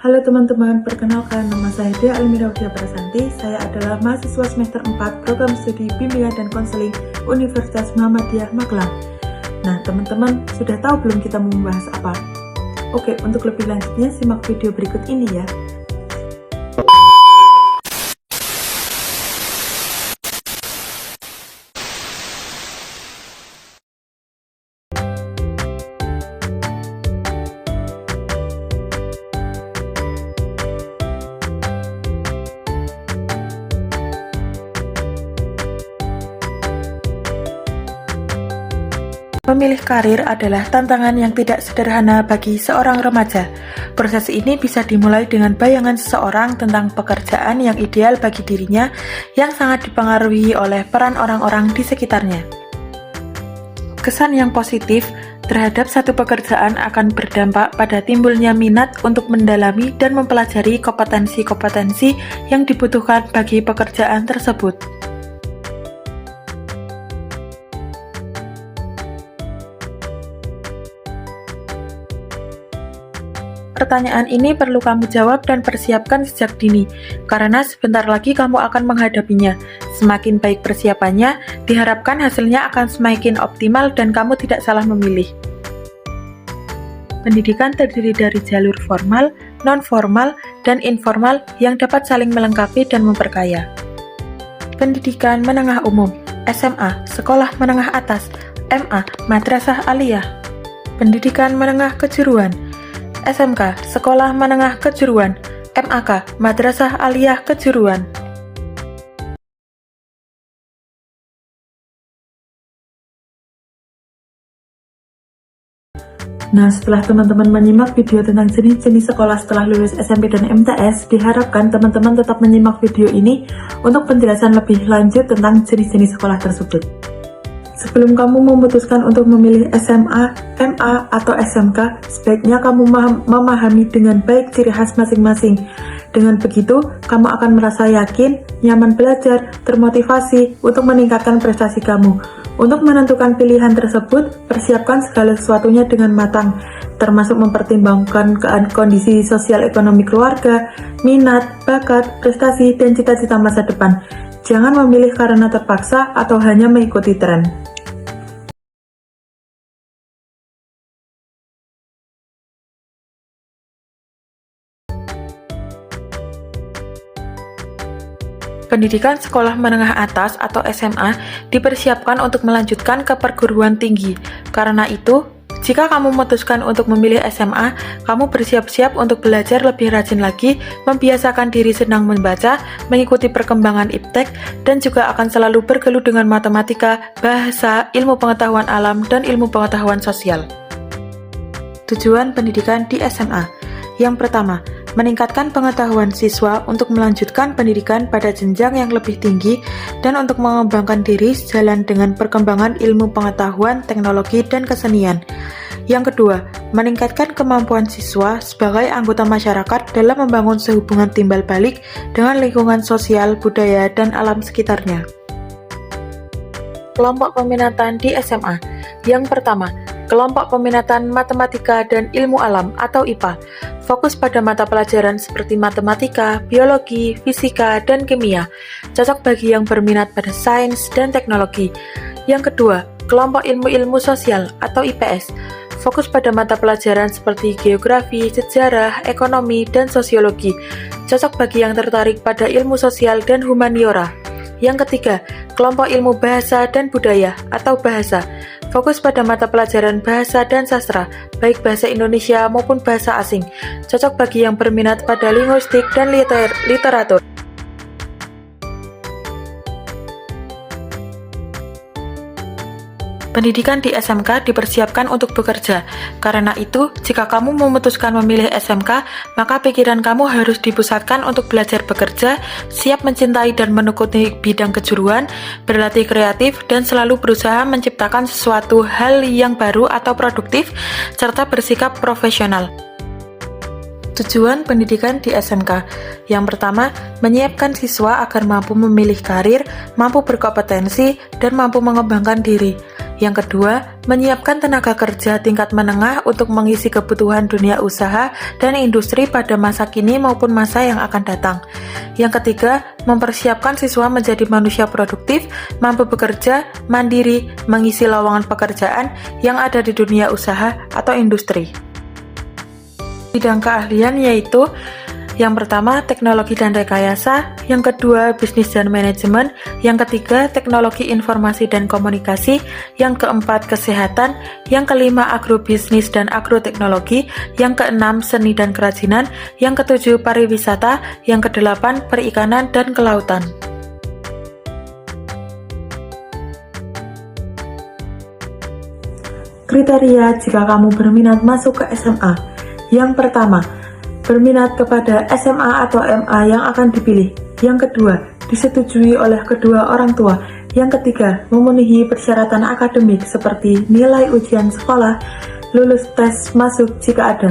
Halo teman-teman, perkenalkan nama saya Dea Almira Udia Prasanti. Saya adalah mahasiswa semester 4 Program Studi Bimbingan dan Konseling Universitas Muhammadiyah Magelang. Nah teman-teman, sudah tahu belum kita mau membahas apa? Oke, untuk lebih lanjutnya simak video berikut ini ya. Memilih karir adalah tantangan yang tidak sederhana bagi seorang remaja. Proses ini bisa dimulai dengan bayangan seseorang tentang pekerjaan yang ideal bagi dirinya yang sangat dipengaruhi oleh peran orang-orang di sekitarnya. Kesan yang positif terhadap satu pekerjaan akan berdampak pada timbulnya minat untuk mendalami dan mempelajari kompetensi-kompetensi yang dibutuhkan bagi pekerjaan tersebut. Pertanyaan ini perlu kamu jawab dan persiapkan sejak dini, karena sebentar lagi kamu akan menghadapinya. Semakin baik persiapannya, diharapkan hasilnya akan semakin optimal dan kamu tidak salah memilih. Pendidikan terdiri dari jalur formal, non-formal, dan informal yang dapat saling melengkapi dan memperkaya. Pendidikan menengah umum, SMA, sekolah menengah atas, MA, madrasah aliyah. Pendidikan menengah kejuruan, SMK, Sekolah Menengah Kejuruan, MAK, Madrasah Aliyah Kejuruan. Nah, setelah teman-teman menyimak video tentang jenis-jenis sekolah setelah lulus SMP dan MTS, diharapkan teman-teman tetap menyimak video ini untuk penjelasan lebih lanjut tentang jenis-jenis sekolah tersebut. Sebelum kamu memutuskan untuk memilih SMA, MA, atau SMK, sebaiknya kamu memahami dengan baik ciri khas masing-masing. Dengan begitu, kamu akan merasa yakin, nyaman belajar, termotivasi untuk meningkatkan prestasi kamu. Untuk menentukan pilihan tersebut, persiapkan segala sesuatunya dengan matang, termasuk mempertimbangkan kondisi sosial ekonomi keluarga, minat, bakat, prestasi, dan cita-cita masa depan. Jangan memilih karena terpaksa atau hanya mengikuti tren. Pendidikan sekolah menengah atas atau SMA dipersiapkan untuk melanjutkan ke perguruan tinggi. Karena itu, jika kamu memutuskan untuk memilih SMA, kamu bersiap-siap untuk belajar lebih rajin lagi, membiasakan diri senang membaca, mengikuti perkembangan iptek, dan juga akan selalu bergelut dengan matematika, bahasa, ilmu pengetahuan alam, dan ilmu pengetahuan sosial. Tujuan pendidikan di SMA. Yang pertama, meningkatkan pengetahuan siswa untuk melanjutkan pendidikan pada jenjang yang lebih tinggi dan untuk mengembangkan diri sejalan dengan perkembangan ilmu pengetahuan, teknologi, dan kesenian. Yang kedua, meningkatkan kemampuan siswa sebagai anggota masyarakat dalam membangun sehubungan timbal balik dengan lingkungan sosial, budaya, dan alam sekitarnya. Kelompok peminatan di SMA. Yang pertama, kelompok peminatan matematika dan ilmu alam atau IPA. Fokus pada mata pelajaran seperti matematika, biologi, fisika, dan kimia. Cocok bagi yang berminat pada sains dan teknologi. Yang kedua, kelompok ilmu-ilmu sosial atau IPS. Fokus pada mata pelajaran seperti geografi, sejarah, ekonomi, dan sosiologi. Cocok bagi yang tertarik pada ilmu sosial dan humaniora. Yang ketiga, kelompok ilmu bahasa dan budaya atau bahasa. Fokus pada mata pelajaran bahasa dan sastra, baik bahasa Indonesia maupun bahasa asing. Cocok bagi yang berminat pada linguistik dan literatur. Pendidikan di SMK dipersiapkan untuk bekerja. Karena itu, jika kamu memutuskan memilih SMK, maka pikiran kamu harus dipusatkan untuk belajar bekerja, siap mencintai dan menekuni bidang kejuruan, berlatih kreatif, dan selalu berusaha menciptakan sesuatu hal yang baru atau produktif, serta bersikap profesional. Tujuan pendidikan di SMK. Yang pertama, menyiapkan siswa agar mampu memilih karir, mampu berkompetensi, dan mampu mengembangkan diri. Yang kedua, menyiapkan tenaga kerja tingkat menengah untuk mengisi kebutuhan dunia usaha dan industri pada masa kini maupun masa yang akan datang. Yang ketiga, mempersiapkan siswa menjadi manusia produktif, mampu bekerja, mandiri, mengisi lowongan pekerjaan yang ada di dunia usaha atau industri. Bidang keahlian yaitu yang pertama, teknologi dan rekayasa, yang kedua, bisnis dan manajemen, yang ketiga, teknologi informasi dan komunikasi, yang keempat, kesehatan, yang kelima, agrobisnis dan agroteknologi, yang keenam, seni dan kerajinan, yang ketujuh, pariwisata, yang kedelapan, perikanan dan kelautan. Kriteria jika kamu berminat masuk ke SMA. Yang pertama, berminat kepada SMA atau MA yang akan dipilih. Yang kedua, disetujui oleh kedua orang tua. Yang ketiga, memenuhi persyaratan akademik seperti nilai ujian sekolah, lulus tes masuk jika ada.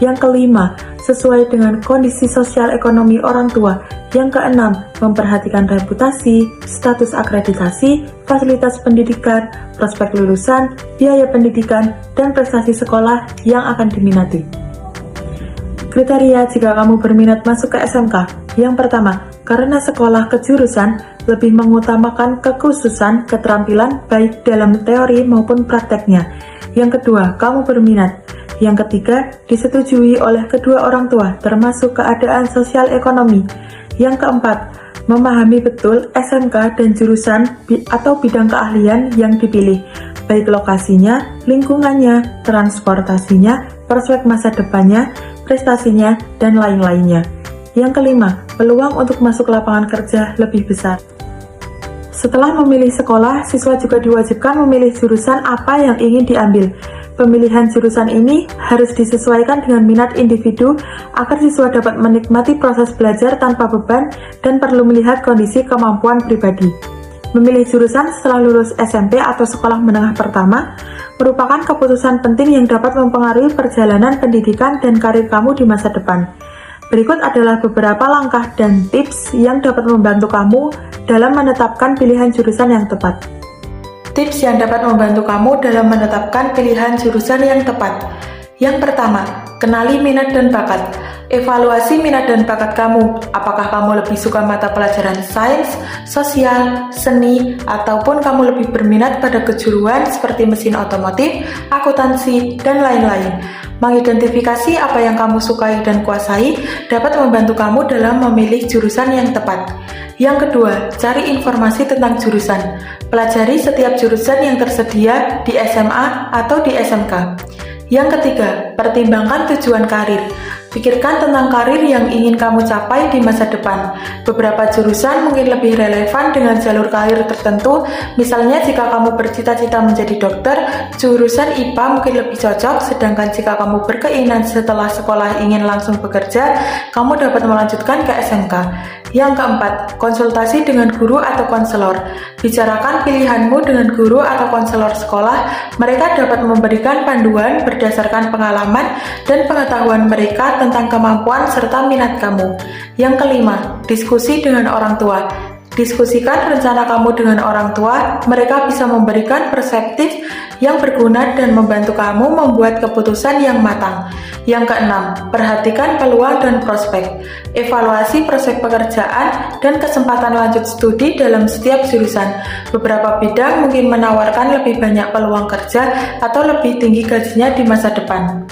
Yang kelima, sesuai dengan kondisi sosial ekonomi orang tua. Yang keenam, memperhatikan reputasi, status akreditasi, fasilitas pendidikan, prospek lulusan, biaya pendidikan, dan prestasi sekolah yang akan diminati. Kriteria jika kamu berminat masuk ke SMK. Yang pertama, karena sekolah kejurusan lebih mengutamakan kekhususan keterampilan baik dalam teori maupun prakteknya. Yang kedua, kamu berminat. Yang ketiga, disetujui oleh kedua orang tua termasuk keadaan sosial ekonomi. Yang keempat, memahami betul SMK dan jurusan atau bidang keahlian yang dipilih, baik lokasinya, lingkungannya, transportasinya, prospek masa depannya, prestasinya, dan lain-lainnya. Yang kelima, peluang untuk masuk lapangan kerja lebih besar. Setelah memilih sekolah, siswa juga diwajibkan memilih jurusan apa yang ingin diambil. Pemilihan jurusan ini harus disesuaikan dengan minat individu agar siswa dapat menikmati proses belajar tanpa beban dan perlu melihat kondisi kemampuan pribadi. Memilih jurusan setelah lulus SMP atau sekolah menengah pertama merupakan keputusan penting yang dapat mempengaruhi perjalanan pendidikan dan karir kamu di masa depan. Berikut adalah beberapa langkah dan tips yang dapat membantu kamu dalam menetapkan pilihan jurusan yang tepat. Tips yang dapat membantu kamu dalam menetapkan pilihan jurusan yang tepat. Yang pertama, kenali minat dan bakat. Evaluasi minat dan bakat kamu. Apakah kamu lebih suka mata pelajaran sains, sosial, seni, ataupun kamu lebih berminat pada kejuruan seperti mesin otomotif, akuntansi, dan lain-lain. Mengidentifikasi apa yang kamu sukai dan kuasai dapat membantu kamu dalam memilih jurusan yang tepat. Yang kedua, cari informasi tentang jurusan. Pelajari setiap jurusan yang tersedia di SMA atau di SMK. Yang ketiga, pertimbangkan tujuan karir. Pikirkan tentang karir yang ingin kamu capai di masa depan. Beberapa jurusan mungkin lebih relevan dengan jalur karir tertentu. Misalnya jika kamu bercita-cita menjadi dokter, jurusan IPA mungkin lebih cocok. Sedangkan jika kamu berkeinginan setelah sekolah ingin langsung bekerja, kamu dapat melanjutkan ke SMK. Yang keempat, konsultasi dengan guru atau konselor. Bicarakan pilihanmu dengan guru atau konselor sekolah. Mereka dapat memberikan panduan berdasarkan pengalaman dan pengetahuan mereka tentang kemampuan serta minat kamu. Yang kelima, diskusi dengan orang tua. Diskusikan rencana kamu dengan orang tua, mereka bisa memberikan perspektif yang berguna dan membantu kamu membuat keputusan yang matang. Yang keenam, perhatikan peluang dan prospek. Evaluasi prospek pekerjaan dan kesempatan lanjut studi dalam setiap jurusan. Beberapa bidang mungkin menawarkan lebih banyak peluang kerja atau lebih tinggi gajinya di masa depan.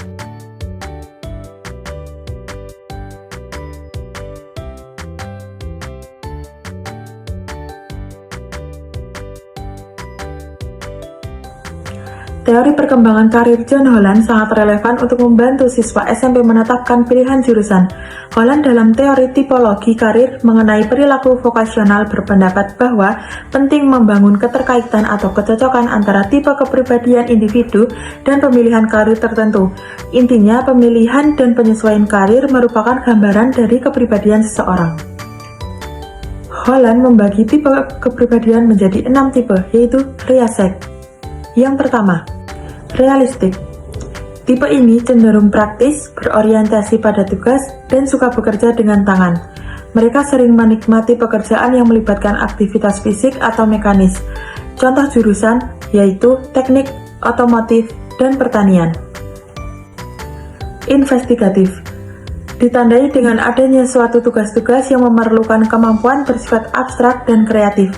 Teori perkembangan karir John Holland sangat relevan untuk membantu siswa SMP menetapkan pilihan jurusan. Holland dalam teori tipologi karir mengenai perilaku vokasional berpendapat bahwa penting membangun keterkaitan atau kecocokan antara tipe kepribadian individu dan pemilihan karir tertentu. Intinya, pemilihan dan penyesuaian karir merupakan gambaran dari kepribadian seseorang. Holland membagi tipe kepribadian menjadi 6 tipe, yaitu Riasek. Yang pertama, realistik. Tipe ini cenderung praktis, berorientasi pada tugas, dan suka bekerja dengan tangan. Mereka sering menikmati pekerjaan yang melibatkan aktivitas fisik atau mekanis. Contoh jurusan yaitu teknik, otomotif, dan pertanian. Investigatif ditandai dengan adanya suatu tugas-tugas yang memerlukan kemampuan bersifat abstrak dan kreatif.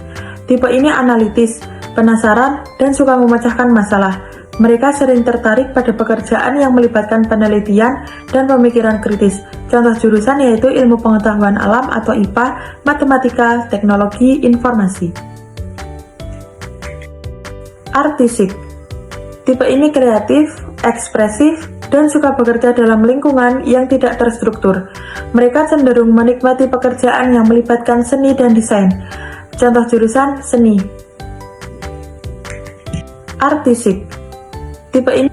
Tipe ini analitis, penasaran, dan suka memecahkan masalah. Mereka sering tertarik pada pekerjaan yang melibatkan penelitian dan pemikiran kritis. Contoh jurusan yaitu ilmu pengetahuan alam atau IPA, matematika, teknologi, informasi. Artistik. Tipe ini kreatif, ekspresif, dan suka bekerja dalam lingkungan yang tidak terstruktur. Mereka cenderung menikmati pekerjaan yang melibatkan seni dan desain. Contoh jurusan seni. Artistik. Tipe ini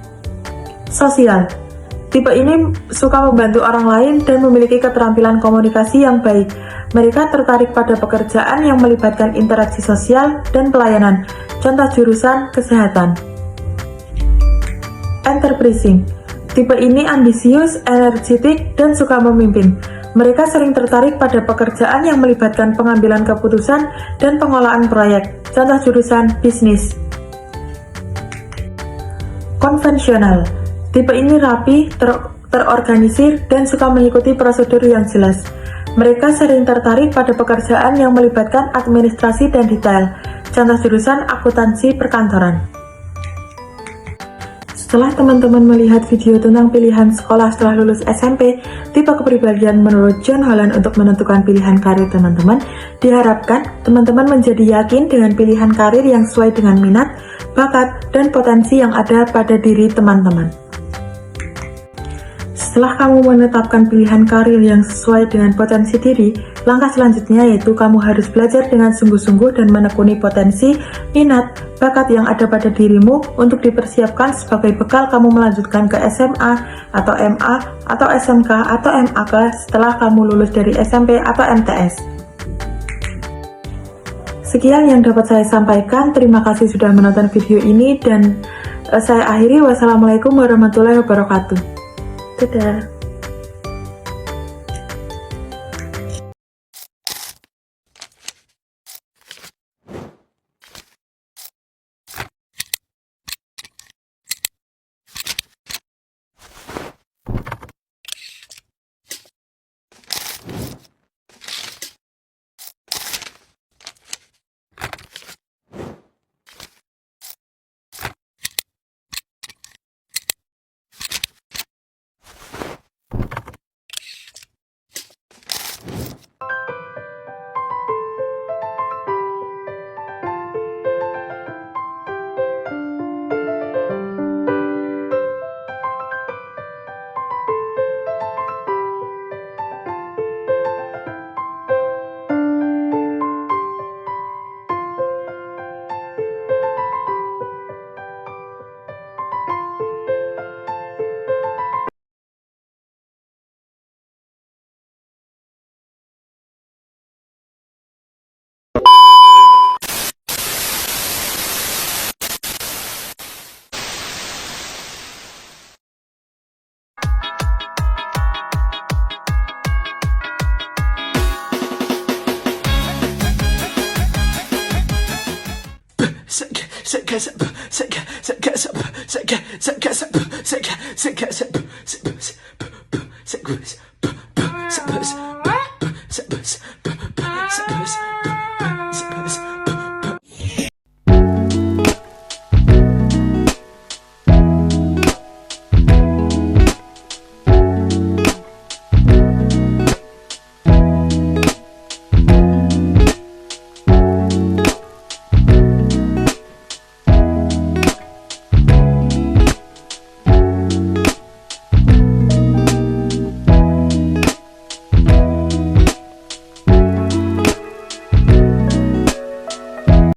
sosial. Tipe ini suka membantu orang lain dan memiliki keterampilan komunikasi yang baik. Mereka tertarik pada pekerjaan yang melibatkan interaksi sosial dan pelayanan. Contoh jurusan kesehatan. Enterprising. Tipe ini ambisius, energetik, dan suka memimpin. Mereka sering tertarik pada pekerjaan yang melibatkan pengambilan keputusan dan pengolahan proyek. Contoh jurusan bisnis. Konvensional. Tipe ini rapi, terorganisir, dan suka mengikuti prosedur yang jelas. Mereka sering tertarik pada pekerjaan yang melibatkan administrasi dan detail. Contoh jurusan akuntansi perkantoran. Setelah teman-teman melihat video tentang pilihan sekolah setelah lulus SMP, tipe kepribadian menurut John Holland untuk menentukan pilihan karir teman-teman, diharapkan teman-teman menjadi yakin dengan pilihan karir yang sesuai dengan minat, bakat, dan potensi yang ada pada diri teman-teman. Setelah kamu menetapkan pilihan karir yang sesuai dengan potensi diri, langkah selanjutnya yaitu kamu harus belajar dengan sungguh-sungguh dan menekuni potensi, minat, bakat yang ada pada dirimu untuk dipersiapkan sebagai bekal kamu melanjutkan ke SMA atau MA atau SMK atau MAK setelah kamu lulus dari SMP atau MTS. Sekian yang dapat saya sampaikan, terima kasih sudah menonton video ini dan saya akhiri. Wassalamualaikum warahmatullahi wabarakatuh. Dadah. Set